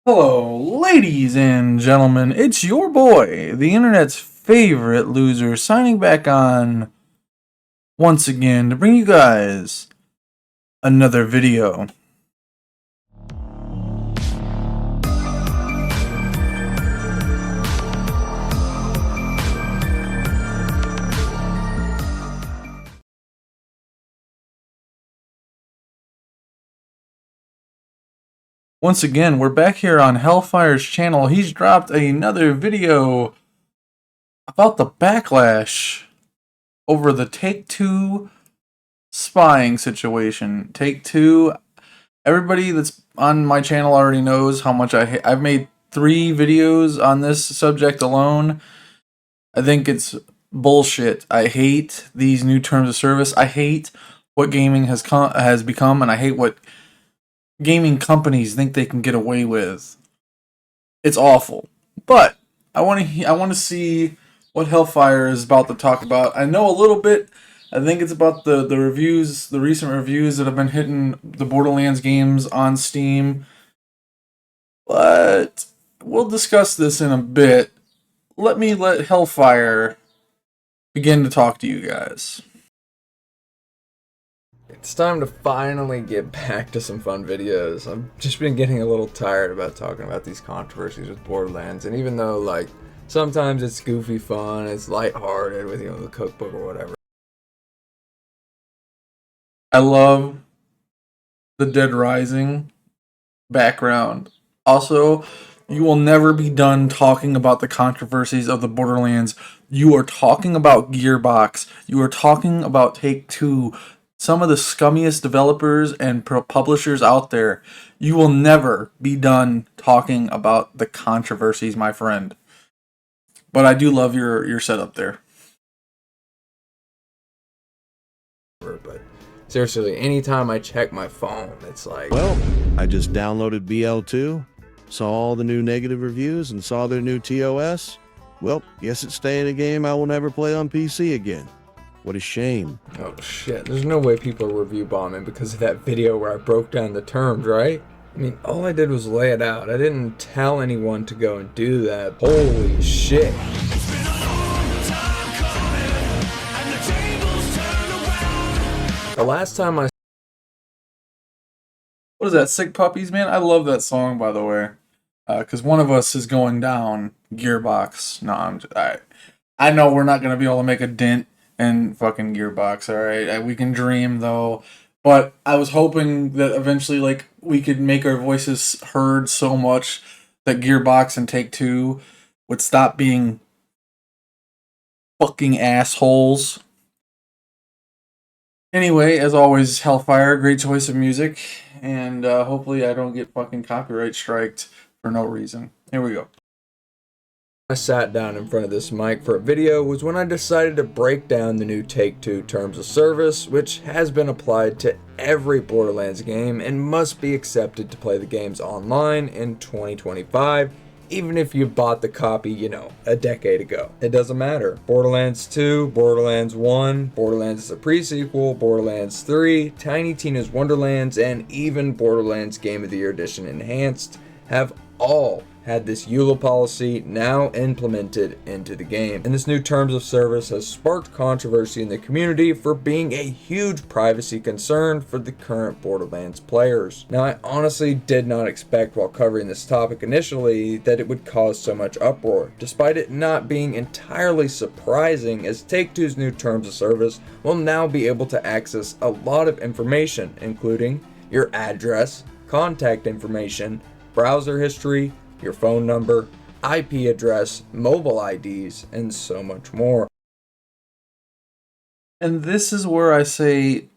Hello, ladies and gentlemen. It's your boy, the internet's favorite loser, signing back on once again to bring you guys another video. Once again, we're back here on Hellfire's channel. He's dropped another video about the backlash over the Take-Two spying situation. Take-Two, everybody that's on my channel already knows how much I've made 3 videos on this subject alone. I think it's bullshit. I hate these new terms of service. I hate what gaming has become, and I hate what gaming companies think they can get away with. It's awful. But I want to see what Hellfire is about to talk about. I know a little bit. I think it's about the reviews, the recent reviews that have been hitting the Borderlands games on Steam. But we'll discuss this in a bit. Let Hellfire begin to talk to you guys. It's time to finally get back to some fun videos. I've just been getting a little tired about talking about these controversies with Borderlands, and even though, like, sometimes it's goofy fun, it's lighthearted with, the cookbook or whatever. I love the Dead Rising background. Also, you will never be done talking about the controversies of the Borderlands. You are talking about Gearbox. You are talking about Take-Two. Some of the scummiest developers and publishers out there. You will never be done talking about the controversies, my friend. But I do love your setup there. But seriously, anytime I check my phone, it's like... Well, I just downloaded BL2, saw all the new negative reviews, and saw their new TOS. Well, guess it's staying a game I will never play on PC again. What a shame. Oh shit, there's no way people are review bombing because of that video where I broke down the terms, right? I mean, all I did was lay it out. I didn't tell anyone to go and do that. Holy shit. The last time I... What is that, Sick Puppies, man? I love that song, by the way. Because one of us is going down, Gearbox. No, I know we're not going to be able to make a dent in fucking Gearbox, alright? We can dream, though. But I was hoping that eventually, like, we could make our voices heard so much that Gearbox and Take-Two would stop being fucking assholes. Anyway, as always, Hellfire, great choice of music, and hopefully I don't get fucking copyright striked for no reason. Here we go. I sat down in front of this mic for a video was when I decided to break down the new Take-Two terms of service, which has been applied to every Borderlands game and must be accepted to play the games online in 2025, even if you bought the copy, a decade ago. It doesn't matter. Borderlands 2, Borderlands 1, Borderlands is a pre-sequel, Borderlands 3, Tiny Tina's Wonderlands, and even Borderlands Game of the Year Edition Enhanced have all had this EULA policy now implemented into the game. And this new terms of service has sparked controversy in the community for being a huge privacy concern for the current Borderlands players. Now, I honestly did not expect while covering this topic initially that it would cause so much uproar, despite it not being entirely surprising, as Take-Two's new terms of service will now be able to access a lot of information, including your address, contact information, browser history, your phone number, IP address, mobile IDs, and so much more. And this is where I say,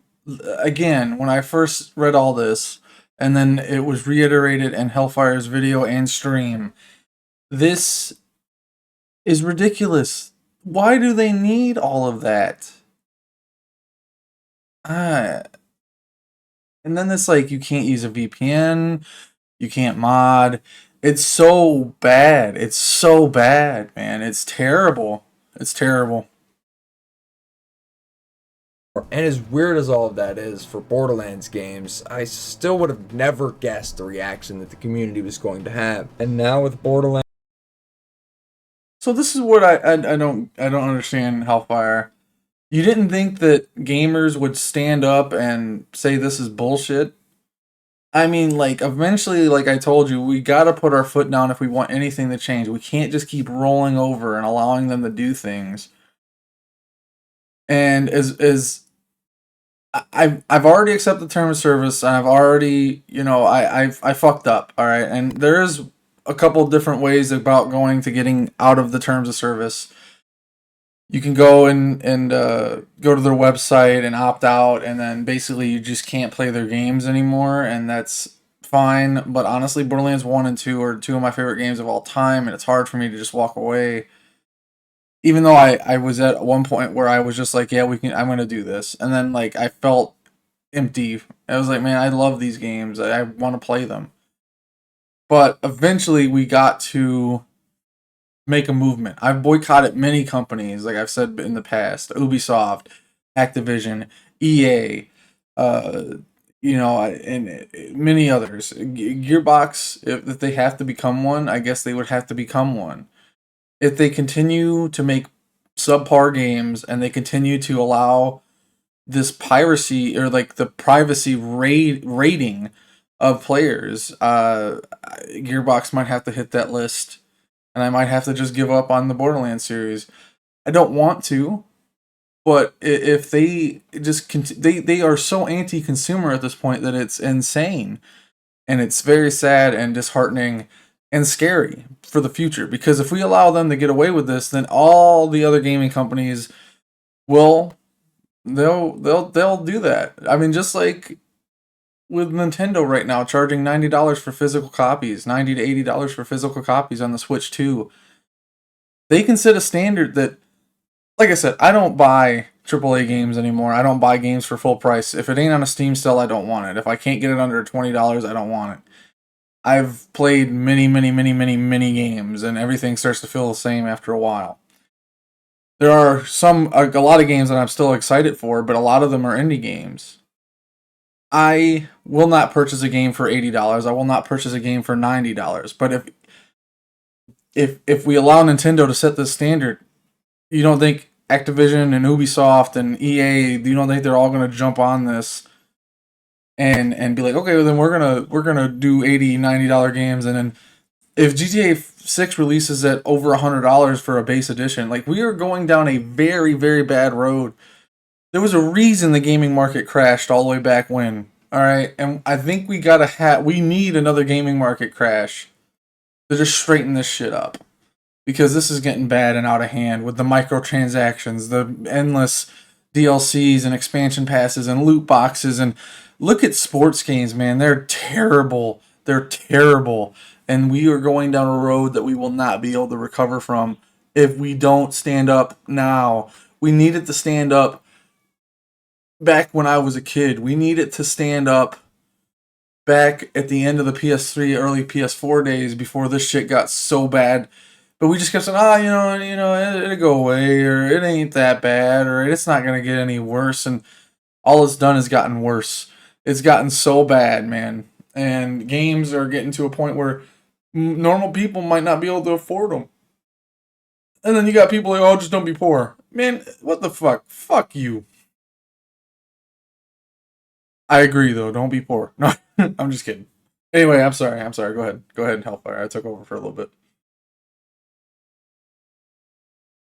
again, when I first read all this, and then it was reiterated in Hellfire's video and stream, this is ridiculous. Why do they need all of that? And then this, like, you can't use a VPN, you can't mod. It's so bad. It's so bad, man. It's terrible. It's terrible. And as weird as all of that is for Borderlands games, I still would have never guessed the reaction that the community was going to have. And now with Borderlands, So this is what I don't understand, Hellfire. You didn't think that gamers would stand up and say this is bullshit? I mean, like, eventually, like I told you, we gotta put our foot down if we want anything to change. We can't just keep rolling over and allowing them to do things. And I've already accepted the term of service, and I've already, I fucked up, all right. And there is a couple different ways about going to getting out of the terms of service. You can go and go to their website and opt out, and then basically you just can't play their games anymore, and that's fine. But honestly, Borderlands 1 and 2 are two of my favorite games of all time, and it's hard for me to just walk away. Even though I was at one point where I was just like, yeah, I'm gonna do this. And then like I felt empty. I was like, man, I love these games. I want to play them. But eventually we got to make a movement. I've boycotted many companies, like I've said in the past, Ubisoft, Activision, EA, and many others. Gearbox, if they have to become one, I guess they would have to become one. If they continue to make subpar games and they continue to allow this piracy or like the privacy rating of players, Gearbox might have to hit that list, and I might have to just give up on the Borderlands series. I don't want to, but if they just they are so anti-consumer at this point that it's insane, and it's very sad and disheartening and scary for the future. Because if we allow them to get away with this, then all the other gaming companies will they'll do that. I mean, just like with Nintendo right now charging $90 for physical copies, $90 to $80 for physical copies on the Switch 2. They can set a standard that, like I said, I don't buy AAA games anymore. I don't buy games for full price. If it ain't on a Steam sale, I don't want it. If I can't get it under $20, I don't want it. I've played many, many, many, many, many games, and everything starts to feel the same after a while. There are a lot of games that I'm still excited for, but a lot of them are indie games. I will not purchase a game for $80. I will not purchase a game for $90. But if we allow Nintendo to set this standard, you don't think Activision and Ubisoft and EA, you don't think they're all going to jump on this and be like, okay, well then we're gonna do $80, $90 games, and then if GTA 6 releases at over $100 for a base edition, like, we are going down a very, very bad road. There was a reason the gaming market crashed all the way back when. All right, and I think we need another gaming market crash to just straighten this shit up, because this is getting bad and out of hand with the microtransactions, the endless DLCs and expansion passes and loot boxes. And look at sports games, man. They're terrible. They're terrible. And we are going down a road that we will not be able to recover from if we don't stand up now. We needed to stand up back when I was a kid. We needed to stand up back at the end of the PS3, early PS4 days before this shit got so bad. But we just kept saying, it'll go away, or it ain't that bad, or it's not going to get any worse. And all it's done is gotten worse. It's gotten so bad, man. And games are getting to a point where normal people might not be able to afford them. And then you got people like, oh, just don't be poor. Man, what the fuck? Fuck you. I agree, though. Don't be poor. No, I'm just kidding. Anyway, I'm sorry. Go ahead. Go ahead, Hellfire. I took over for a little bit.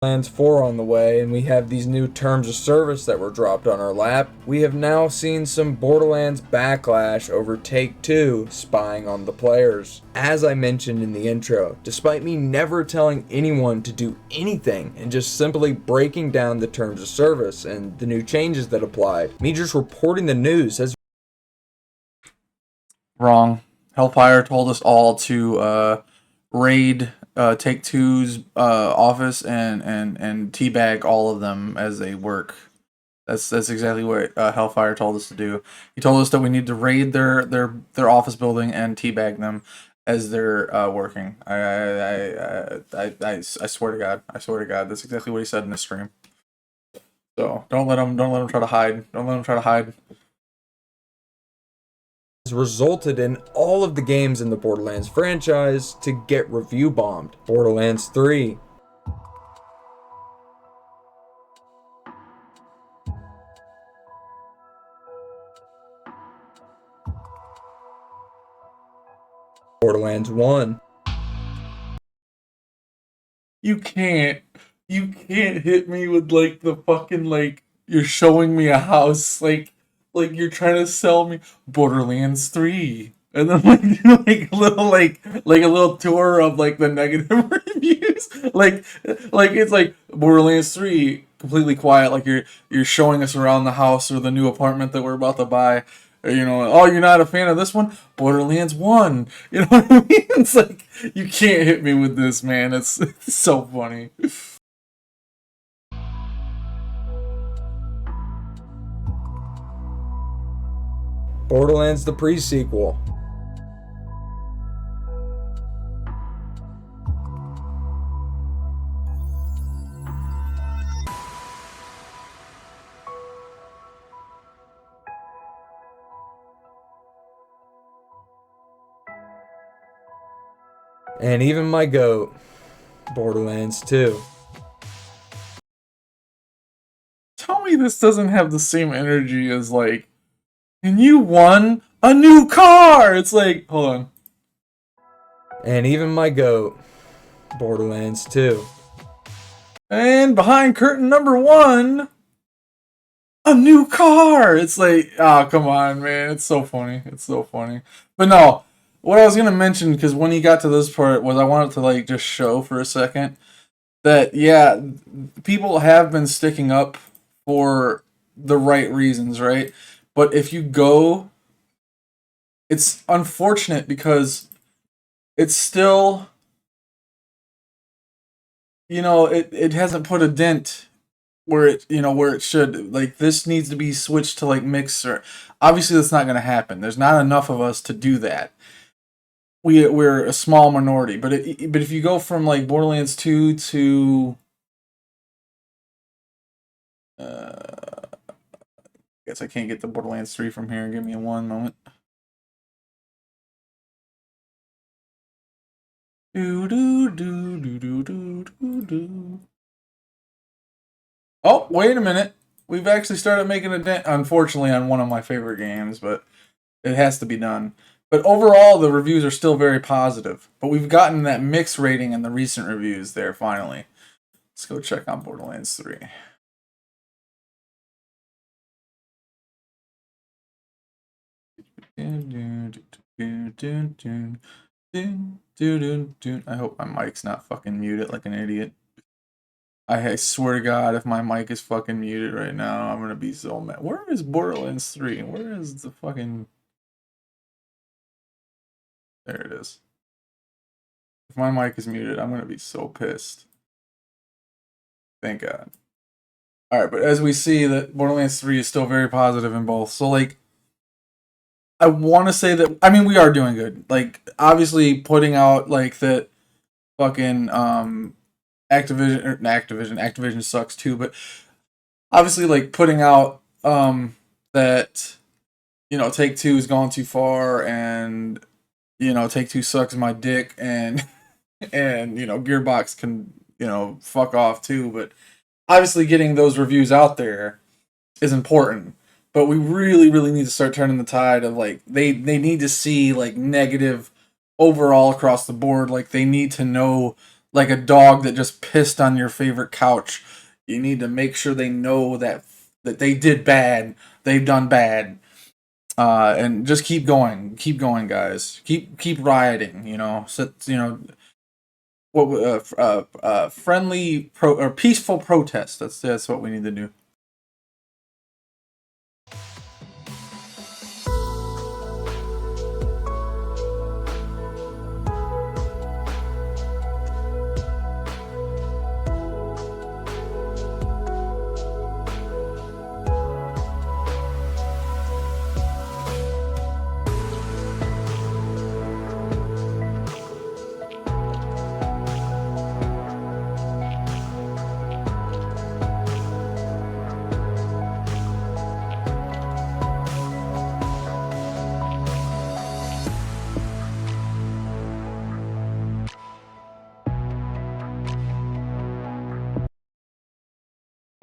Borderlands 4 on the way, and we have these new terms of service that were dropped on our lap. We have now seen some Borderlands backlash over Take-Two spying on the players. As I mentioned in the intro, despite me never telling anyone to do anything and just simply breaking down the terms of service and the new changes that applied, me just reporting the news has... Wrong. Hellfire told us all to raid Take-Two's office and teabag all of them as they work. That's exactly what Hellfire told us to do. He told us that we need to raid their office building and teabag them as they're working. I swear to God, that's exactly what he said in the stream. So don't let them try to hide. Don't let them try to hide. Has resulted in all of the games in the Borderlands franchise to get review bombed. Borderlands 3, Borderlands 1, You can't hit me with like the fucking like you're showing me a house like you're trying to sell me Borderlands 3. And then like like a little like a little tour of like the negative reviews. Like it's like Borderlands 3 completely quiet, like you're showing us around the house or the new apartment that we're about to buy. Or, you know, oh, you're not a fan of this one? Borderlands 1. You know what I mean? It's like you can't hit me with this, man. It's so funny. Borderlands the pre-sequel, and even my goat, Borderlands 2. Tell me this doesn't have the same energy as like, and you won a new car. It's like, hold on. And even my goat, Borderlands 2. And behind curtain number 1, a new car. It's like, oh, come on, man. It's so funny. It's so funny. But no, what I was gonna mention, because when he got to this part, was I wanted to like just show for a second that yeah, people have been sticking up for the right reasons, right? But if you go, it's unfortunate because it's still, you know, it hasn't put a dent where it, you know, where it should. Like this needs to be switched to like mixer. Obviously that's not going to happen. There's not enough of us to do that. We're a small minority, but if you go from like Borderlands 2 to guess I can't get the Borderlands 3 from here. Give me one moment. Do do do do do do do do. Oh, wait a minute. We've actually started making a dent, unfortunately, on one of my favorite games, but it has to be done. But overall, the reviews are still very positive. But we've gotten that mixed rating in the recent reviews there, finally. Let's go check on Borderlands 3. I hope my mic's not fucking muted like an idiot. I swear to God, if my mic is fucking muted right now, I'm gonna be so mad. Where is Borderlands 3? Where is the fucking... There it is. If my mic is muted, I'm gonna be so pissed. Thank God. Alright, but as we see that Borderlands 3 is still very positive in both. So like, I want to say that, I mean, we are doing good. Like, obviously putting out like that fucking Activision sucks too, but obviously like putting out that, you know, Take-Two has gone too far, and you know, Take-Two sucks my dick, and and you know, Gearbox can, you know, fuck off too. But obviously getting those reviews out there is important. But we really, really need to start turning the tide of like they need to see like negative overall across the board. Like they need to know, like a dog that just pissed on your favorite couch. You need to make sure they know that they did bad, they've done bad, and just keep going, guys. Keep rioting. You know, so, you know, what friendly or peaceful protest. That's what we need to do.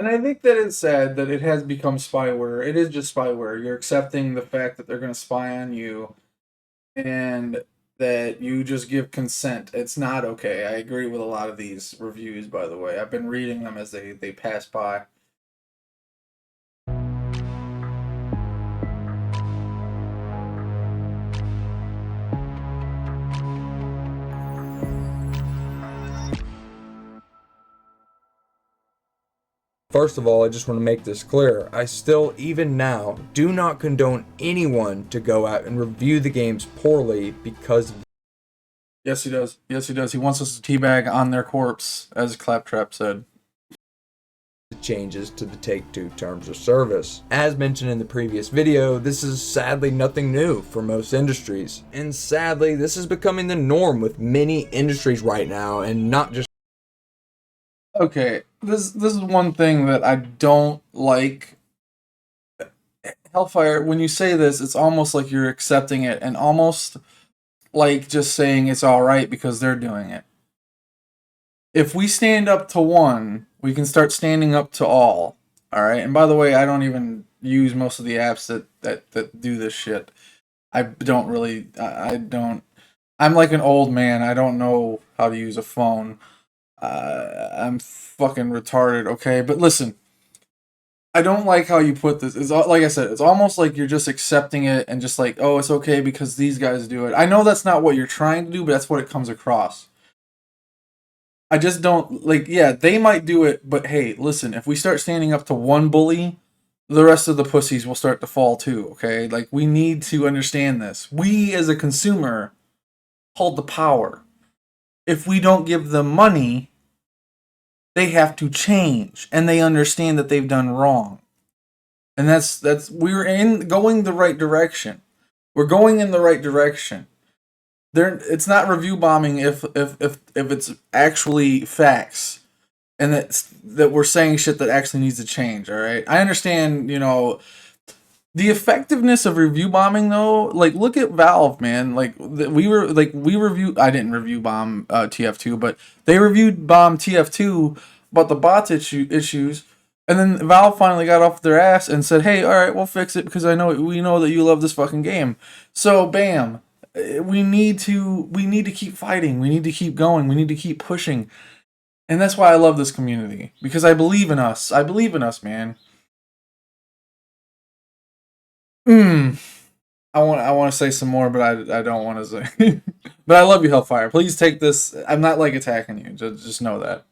And I think that it's sad that it has become spyware. It is just spyware. You're accepting the fact that they're going to spy on you and that you just give consent. It's not okay. I agree with a lot of these reviews, by the way. I've been reading them as they pass by. First of all, I just want to make this clear. I still, even now, do not condone anyone to go out and review the games poorly because of Yes, he does. Yes, he does. He wants us to teabag on their corpse, as Claptrap said. the changes to the Take-Two terms of service. As mentioned in the previous video, this is sadly nothing new for most industries. And sadly, this is becoming the norm with many industries right now, and not just Okay, this is one thing that I don't like. Hellfire, when you say this, it's almost like you're accepting it and almost like just saying it's all right because they're doing it. If we stand up to one, we can start standing up to all. All right. And by the way, I don't even use most of the apps that do this shit. I don't really. I don't. I'm like an old man. I don't know how to use a phone. I'm fucking retarded. Okay, but listen. I don't like how you put this. It's like I said, it's almost like you're just accepting it and just like, oh, it's okay because these guys do it. I know that's not what you're trying to do, but that's what it comes across. I just don't like. Yeah, they might do it, but hey, listen. If we start standing up to one bully, the rest of the pussies will start to fall too. Okay, like we need to understand this. We as a consumer hold the power. If we don't give them money, they have to change, and they understand that they've done wrong. And that's we're going the right direction. We're going in the right direction. It's not review bombing if it's actually facts, and that we're saying shit that actually needs to change. All right, I understand. The effectiveness of review bombing though, like look at Valve, man. We reviewed. I didn't review bomb TF2, but they reviewed bomb TF2 about the bots issues, and then Valve finally got off their ass and said, "Hey, all right, we'll fix it because we know that you love this fucking game." So, bam, we need to keep fighting. We need to keep going. We need to keep pushing, and that's why I love this community because I believe in us. I believe in us, man. I want to say some more, but I don't want to say. But I love you, Hellfire. Please take this. I'm not like attacking you. Just know that.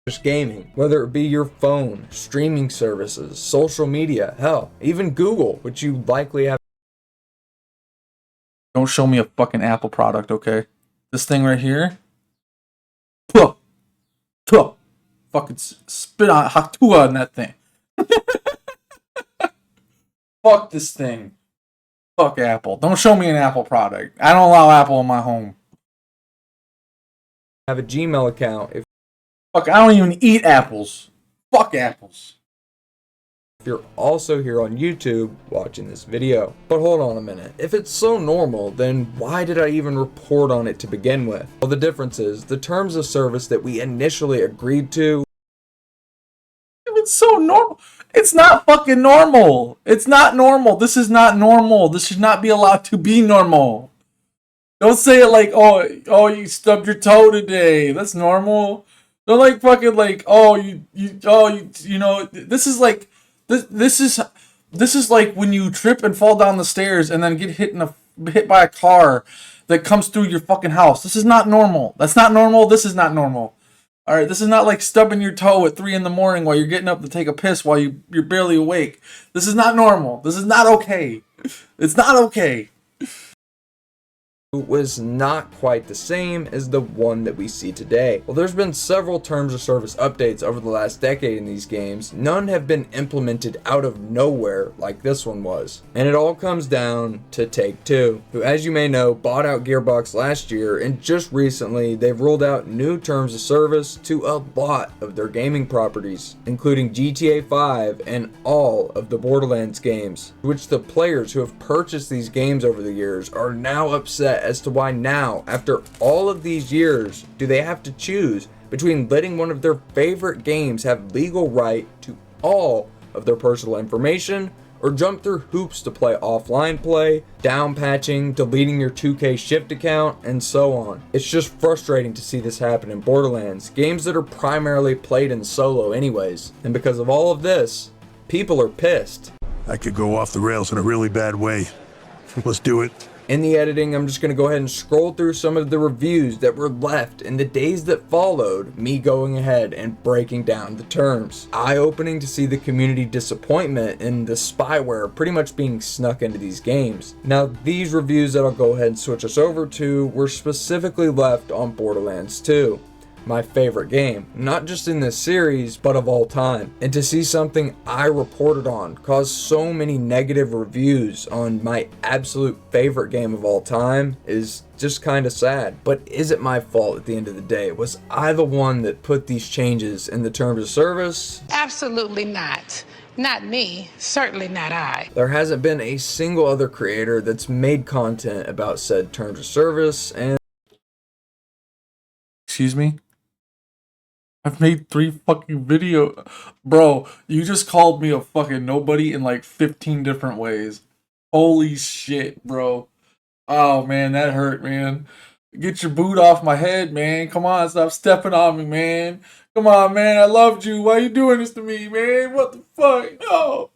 just gaming, whether it be your phone, streaming services, social media, hell, even Google, which you likely have. Don't show me a fucking Apple product, okay? This thing right here. Puh. Puh. Fucking spit on Haktua on that thing. Fuck this thing. Fuck Apple. Don't show me an Apple product. I don't allow Apple in my home. Have a Gmail account. Fuck, I don't even eat apples. Fuck apples. If you're also here on YouTube watching this video. But hold on a minute. If it's so normal, then why did I even report on it to begin with? Well, the difference is the terms of service that we initially agreed to. If it's so normal, it's not fucking normal. It's not normal. This is not normal. This should not be allowed to be normal. Don't say it like, oh, you stubbed your toe today. That's normal. Don't like fucking like, you know, this is like, this is like when you trip and fall down the stairs and then get hit by a car that comes through your fucking house. This is not normal. That's not normal. This is not normal. All right, this is not like stubbing your toe at 3 a.m. while you're getting up to take a piss while you're barely awake. This is not normal. This is not okay. It's not okay. Was not quite the same as the one that we see today. Well, there's been several terms of service updates over the last decade in these games. None have been implemented out of nowhere like this one was. And it all comes down to Take-Two, who, as you may know, bought out Gearbox last year, and just recently they've rolled out new terms of service to a lot of their gaming properties, including GTA 5 and all of the Borderlands games, which the players who have purchased these games over the years are now upset as to why now, after all of these years, do they have to choose between letting one of their favorite games have legal right to all of their personal information, or jump through hoops to play offline play, down patching, deleting your 2K Shift account, and so on. It's just frustrating to see this happen in Borderlands, games that are primarily played in solo anyways, and because of all of this, people are pissed. I could go off the rails in a really bad way. Let's do it. In the editing, I'm just going to go ahead and scroll through some of the reviews that were left in the days that followed me going ahead and breaking down the terms. Eye-opening to see the community disappointment in the spyware pretty much being snuck into these games. Now, these reviews that I'll go ahead and switch us over to were specifically left on Borderlands 2. My favorite game, not just in this series, but of all time. And to see something I reported on cause so many negative reviews on my absolute favorite game of all time is just kind of sad. But is it my fault at the end of the day? Was I the one that put these changes in the terms of service? Absolutely not. Not me. Certainly not I. There hasn't been a single other creator that's made content about said terms of service, and Excuse me? I've made 3 fucking video. Bro, you just called me a fucking nobody in like 15 different ways. Holy shit, bro. Oh, man, that hurt, man. Get your boot off my head, man. Come on, stop stepping on me, man. Come on, man, I loved you. Why you doing this to me, man? What the fuck? No.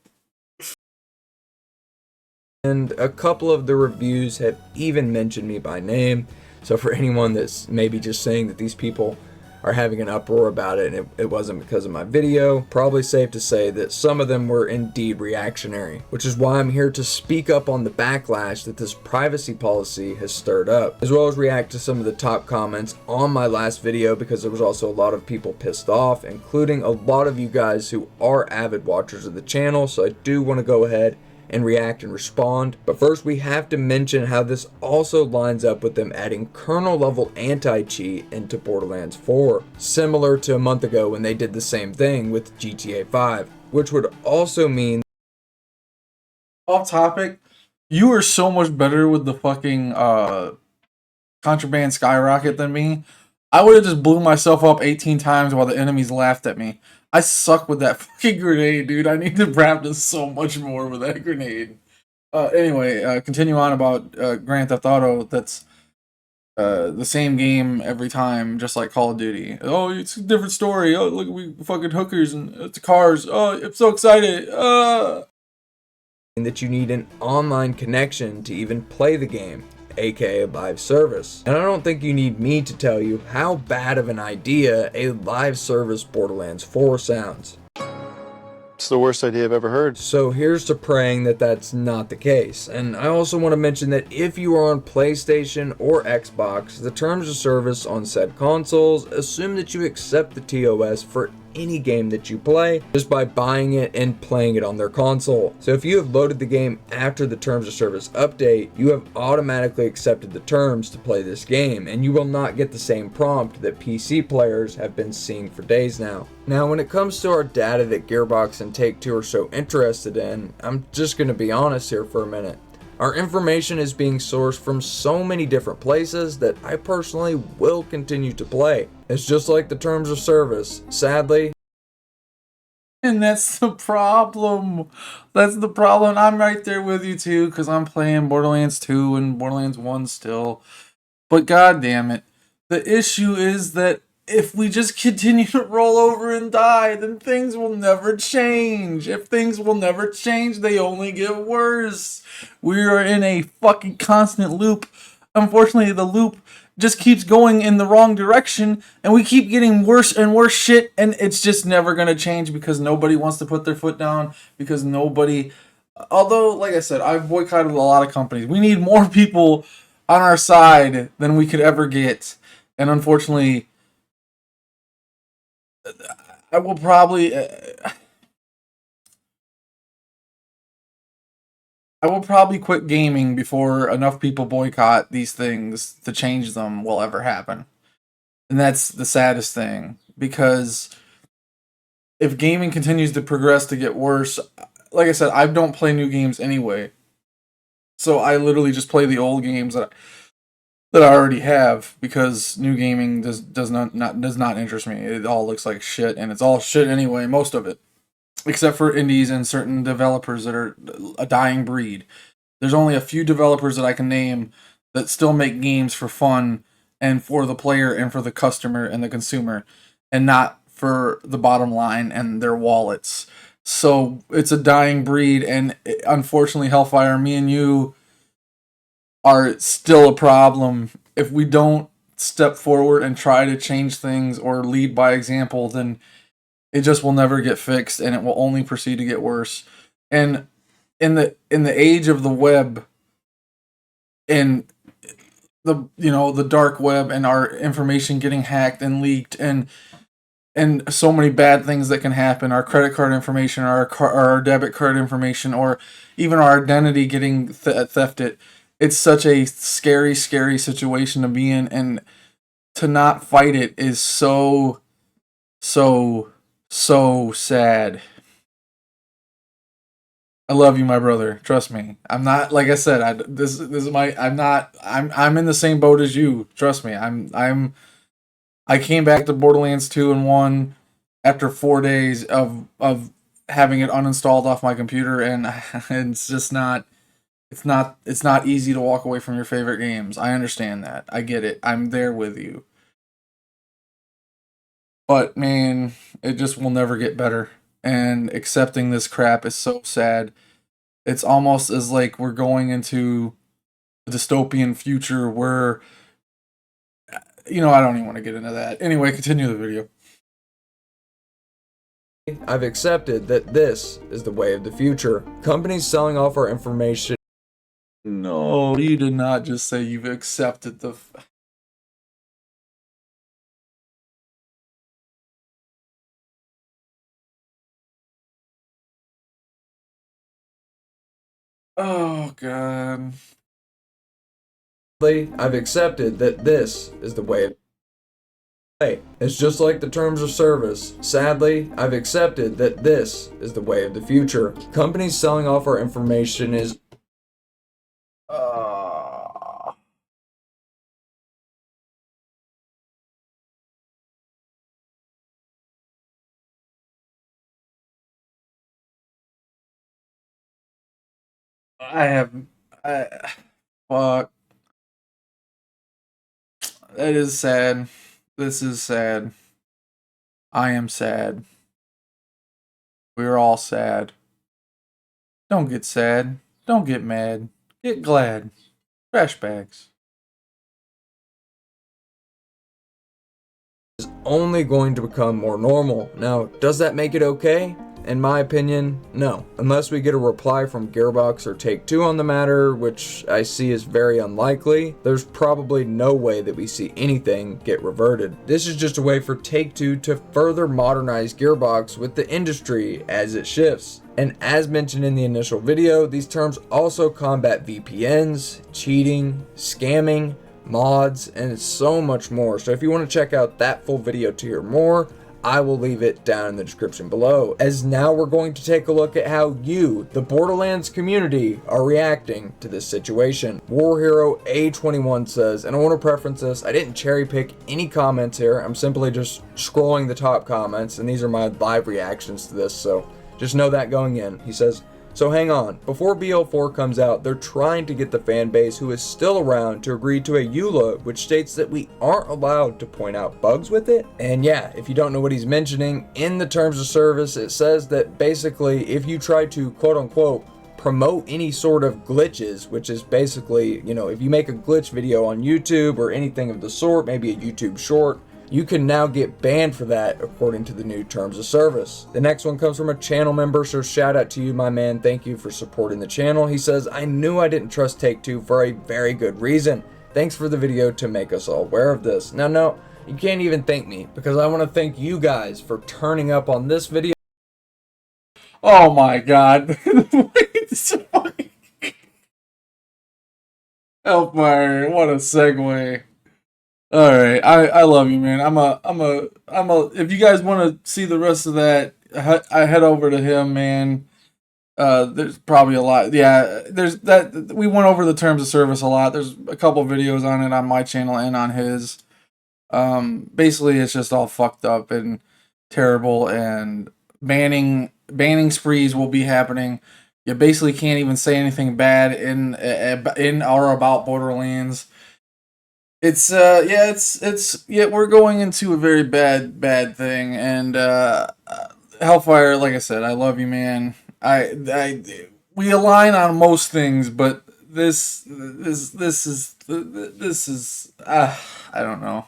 and a couple of the reviews have even mentioned me by name. So for anyone that's maybe just saying that these people are having an uproar about it and it wasn't because of my video, probably safe to say that some of them were indeed reactionary, which is why I'm here to speak up on the backlash that this privacy policy has stirred up, as well as react to some of the top comments on my last video, because there was also a lot of people pissed off, including a lot of you guys who are avid watchers of the channel. So I do want to go ahead and react and respond. But first, we have to mention how this also lines up with them adding kernel level anti-cheat into Borderlands 4, similar to a month ago when they did the same thing with GTA 5, which would also mean... Off topic, you are so much better with the fucking contraband skyrocket than me. I would have just blew myself up 18 times while the enemies laughed at me. I suck with that fucking grenade, dude. I need to practice so much more with that grenade. Anyway, continue on about Grand Theft Auto. That's the same game every time, just like Call of Duty. Oh, it's a different story. Oh, look, we fucking hookers and it's cars. Oh, I'm so excited. that you need an online connection to even play the game, aka live service. And I don't think you need me to tell you how bad of an idea a live service Borderlands 4 sounds. It's the worst idea I've ever heard. So here's to praying that that's not the case. And I also want to mention that if you are on PlayStation or Xbox, the terms of service on said consoles assume that you accept the TOS for any game that you play just by buying it and playing it on their console. So if you have loaded the game after the terms of service update, you have automatically accepted the terms to play this game, and you will not get the same prompt that PC players have been seeing for days now. Now, when it comes to our data that Gearbox and Take-Two are so interested in, I'm just going to be honest here for a minute. Our information is being sourced from so many different places that I personally will continue to play. It's just like the terms of service. Sadly, And that's the problem. That's the problem. I'm right there with you too, because I'm playing Borderlands 2 and Borderlands 1 still. But god damn it. The issue is that if we just continue to roll over and die, then things will never change. If things will never change, they only get worse. We are in a fucking constant loop. Unfortunately, the loop just keeps going in the wrong direction, and we keep getting worse and worse shit, and it's just never going to change because nobody wants to put their foot down, because nobody... Although, like I said, I've boycotted a lot of companies. We need more people on our side than we could ever get. And unfortunately, I will probably... I will probably quit gaming before enough people boycott these things to change them will ever happen. And that's the saddest thing, because if gaming continues to progress to get worse, like I said, I don't play new games anyway. So I literally just play the old games that that I already have, because new gaming does not interest me. It all looks like shit, and it's all shit anyway, most of it, except for indies and certain developers that are a dying breed. There's only a few developers that I can name that still make games for fun and for the player and for the customer and the consumer, and not for the bottom line and their wallets. So it's a dying breed, and unfortunately, Hellfire, me and you are still a problem. If we don't step forward and try to change things or lead by example, then it just will never get fixed, and it will only proceed to get worse. And in the age of the web and the dark web and our information getting hacked and leaked, and so many bad things that can happen, our credit card information, our debit card information, or even our identity getting thefted, it's such a scary situation to be in, and to not fight it is so sad. I love you, my brother. Trust me. I'm not, like I said, this is my, I'm in the same boat as you. Trust me. I came back to Borderlands 2 and 1 after 4 days of having it uninstalled off my computer, and it's just not, it's not easy to walk away from your favorite games. I understand that. I get it. I'm there with you. But man, it just will never get better. And accepting this crap is so sad. It's almost as like we're going into a dystopian future where, I don't even want to get into that. Anyway, continue the video. I've accepted that this is the way of the future. Companies selling off our information. No, you did not just say you've accepted the... Oh, God. I've accepted that this is the way of... Hey, it's just like the terms of service. Sadly, I've accepted that this is the way of the future. Companies selling off our information is... Fuck. That is sad. This is sad. I am sad. We're all sad. Don't get sad. Don't get mad. Get glad. Trash bags. is only going to become more normal. Now, does that make it okay? In my opinion, no. Unless we get a reply from Gearbox or Take-Two on the matter, which I see is very unlikely, there's probably no way that we see anything get reverted. This is just a way for Take-Two to further modernize Gearbox with the industry as it shifts. And as mentioned in the initial video, these terms also combat VPNs, cheating, scamming, mods, and so much more. So if you want to check out that full video to hear more, I will leave it down in the description below. As now we're going to take a look at how you, the Borderlands community, are reacting to this situation. War Hero A21 says, and I want to preference this, I didn't cherry pick any comments here, I'm simply just scrolling the top comments, and these are my live reactions to this, so just know that going in. He says, so hang on, before BO4 comes out, they're trying to get the fan base who is still around to agree to a EULA, which states that we aren't allowed to point out bugs with it. And yeah, if you don't know what he's mentioning, in the terms of service, it says that basically if you try to quote unquote promote any sort of glitches, which is basically, if you make a glitch video on YouTube or anything of the sort, maybe a YouTube short, you can now get banned for that according to the new terms of service. The next one comes from a channel member, so shout out to you, my man. Thank you for supporting the channel. He says, I knew I didn't trust Take-Two for a very good reason. Thanks for the video to make us all aware of this. Now, no, you can't even thank me, because I want to thank you guys for turning up on this video. Oh my God. Hellfire, what a segue. All right, I love you, man. If you guys want to see the rest of that, I head over to him, man. There's probably a lot. Yeah, there's that. We went over the terms of service a lot. There's a couple videos on it on my channel and on his. Basically, it's just all fucked up and terrible, and banning sprees will be happening. You basically can't even say anything bad in or about Borderlands. It's we're going into a very bad thing, and Hellfire, like I said, I love you, man. We align on most things, but this is I don't know.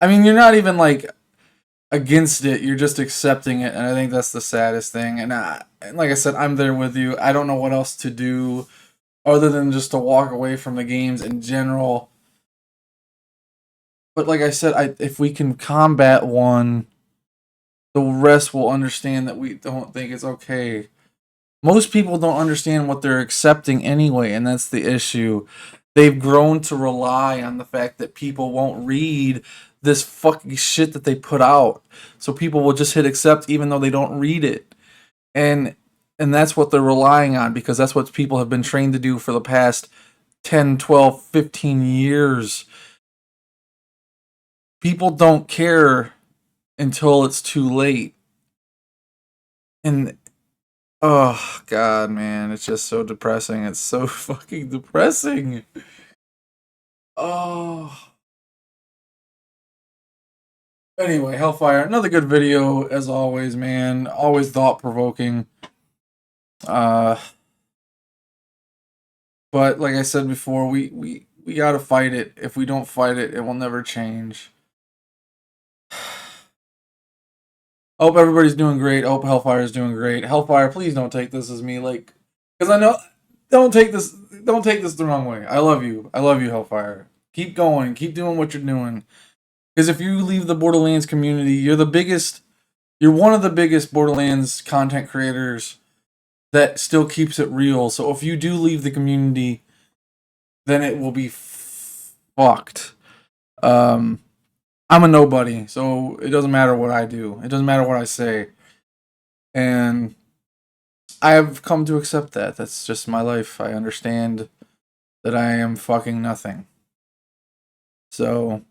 I mean, you're not even like against it, you're just accepting it, and I think that's the saddest thing. And like I said, I'm there with you. I don't know what else to do other than just to walk away from the games in general. But like I said, if we can combat one, the rest will understand that we don't think it's okay. Most people don't understand what they're accepting anyway, and that's the issue. They've grown to rely on the fact that people won't read this fucking shit that they put out. So people will just hit accept even though they don't read it. And that's what they're relying on, because that's what people have been trained to do for the past 10, 12, 15 years. People don't care until it's too late. And oh god, man, it's just so depressing. It's so fucking depressing. Oh. Anyway, Hellfire, another good video as always, man. Always thought-provoking. But like I said before, we gotta fight it. If we don't fight it, it will never change. I hope everybody's doing great. I hope Hellfire is doing great. Hellfire, please don't take this as me, like, because I know, don't take this the wrong way. I love you, Hellfire. Keep going, keep doing what you're doing. Because if you leave the Borderlands community, you're one of the biggest Borderlands content creators that still keeps it real. So if you do leave the community, then it will be fucked. I'm a nobody, so it doesn't matter what I do. It doesn't matter what I say. And I have come to accept that. That's just my life. I understand that I am fucking nothing. So,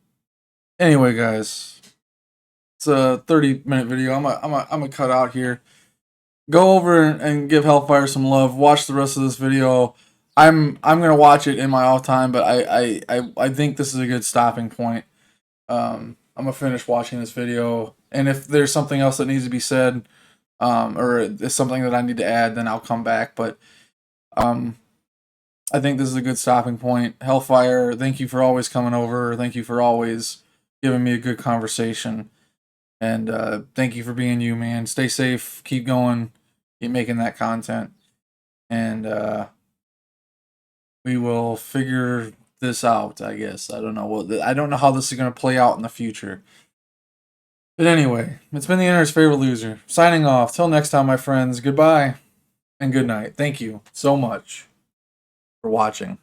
anyway, guys, it's a 30-minute video. I'm gonna cut out here. Go over and give Hellfire some love. Watch the rest of this video. I'm gonna watch it in my off time, but I think this is a good stopping point. I'm gonna finish watching this video, and if there's something else that needs to be said, or it's something that I need to add, then I'll come back. But I think this is a good stopping point. Hellfire, thank you for always coming over. Thank you for always giving me a good conversation, and thank you for being you, man. Stay safe. Keep going. Keep making that content, and we will figure this out, I guess. I don't know how this is going to play out in the future. But anyway, it's been the internet's favorite loser. Signing off. Till next time, my friends. Goodbye and good night. Thank you so much for watching.